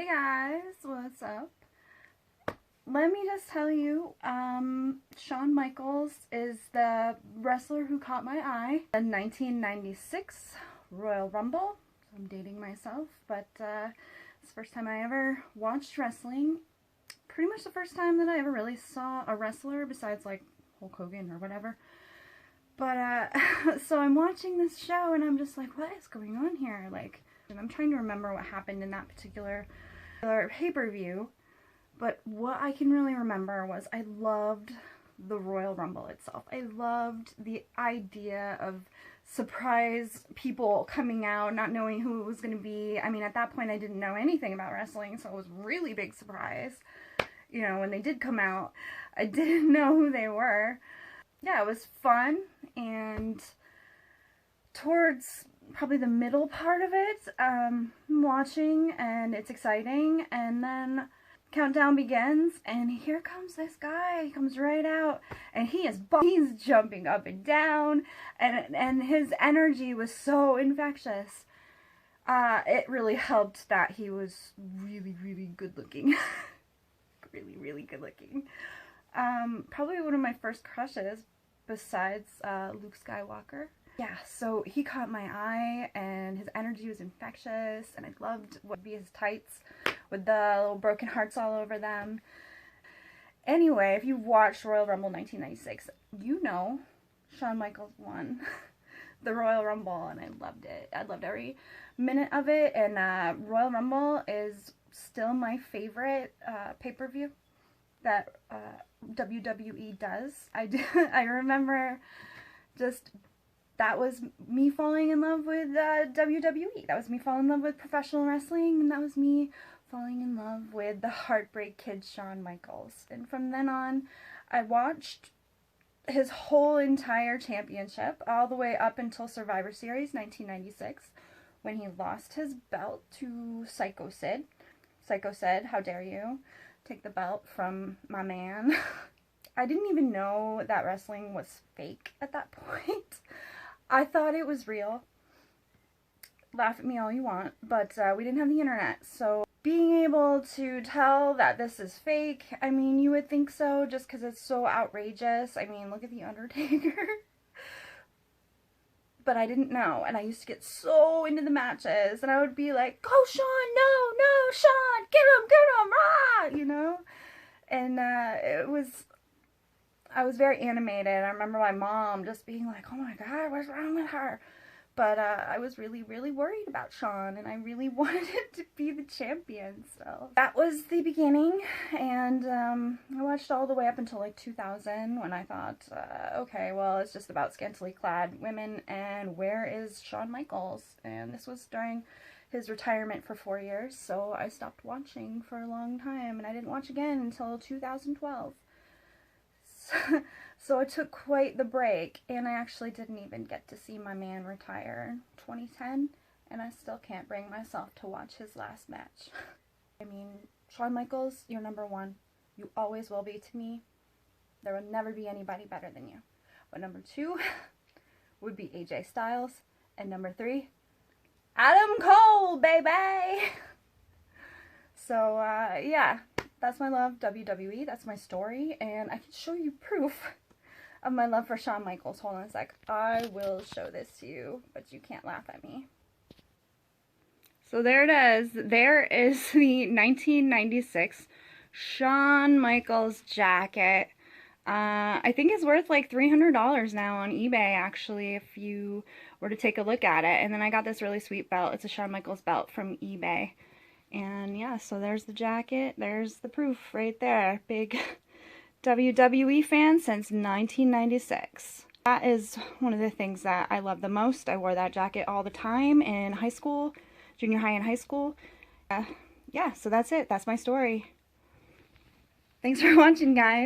Hey guys, what's up? Let me just tell you, Shawn Michaels is the wrestler who caught my eye. The 1996 Royal Rumble. I'm dating myself, but it's the first time I ever watched wrestling. Pretty much the first time that I ever really saw a wrestler besides like Hulk Hogan or whatever. But so I'm watching this show and I'm just like, what is going on here? Like, and I'm trying to remember what happened in that particular pay-per-view, but what I can really remember was I loved the Royal Rumble itself. I loved the idea of surprise people coming out, not knowing who it was going to be. I mean, at that point I didn't know anything about wrestling, so it was a really big surprise. You know, when they did come out, I didn't know who they were. Yeah, it was fun, and towards probably the middle part of it, I'm watching and it's exciting, and then countdown begins and here comes this guy. He comes right out and he's jumping up and down, and his energy was so infectious. It really helped that he was really good looking. really good looking. Probably one of my first crushes besides Luke Skywalker. Yeah, so he caught my eye, and his energy was infectious, and I loved what would be his tights with the little broken hearts all over them. Anyway, if you watched Royal Rumble 1996, you know Shawn Michaels won the Royal Rumble, and I loved it. I loved every minute of it, and Royal Rumble is still my favorite pay-per-view that WWE does. I remember just... that was me falling in love with WWE. That was me falling in love with professional wrestling, and that was me falling in love with the Heartbreak Kid Shawn Michaels. And from then on, I watched his whole entire championship, all the way up until Survivor Series 1996, when he lost his belt to Psycho Sid. Psycho Sid, how dare you take the belt from my man. I didn't even know that wrestling was fake at that point. I thought it was real. Laugh at me all you want, but we didn't have the internet, so being able to tell that this is fake, I mean, you would think so just because it's so outrageous. I mean, look at The Undertaker. But I didn't know, and I used to get so into the matches, and I would be like, go Shawn, no, Shawn, get him, rah, you know? And I was very animated. I remember my mom just being like, oh my god, what's wrong with her? But I was really worried about Shawn, and I really wanted him to be the champion. So that was the beginning, and I watched all the way up until like 2000, when I thought, okay, well, it's just about scantily clad women, and where is Shawn Michaels? And this was during his retirement for 4 years, so I stopped watching for a long time, and I didn't watch again until 2012. So I took quite the break, and I actually didn't even get to see my man retire in 2010, and I still can't bring myself to watch his last match. I mean, Shawn Michaels, you're number one. You always will be to me. There will never be anybody better than you. But number two would be AJ Styles, and number three, Adam Cole, baby! So, yeah. That's my love, WWE. That's my story, and I can show you proof of my love for Shawn Michaels. Hold on a sec. I will show this to you, but you can't laugh at me. So there it is. There is the 1996 Shawn Michaels jacket. I think it's worth like $300 now on eBay, actually, if you were to take a look at it. And then I got this really sweet belt. It's a Shawn Michaels belt from eBay. And yeah, so there's the jacket, there's the proof right there. Big WWE fan since 1996. That is one of the things that I love the most. I wore that jacket all the time in high school, junior high and high school. Yeah, so that's it. That's my story. Thanks for watching, guys.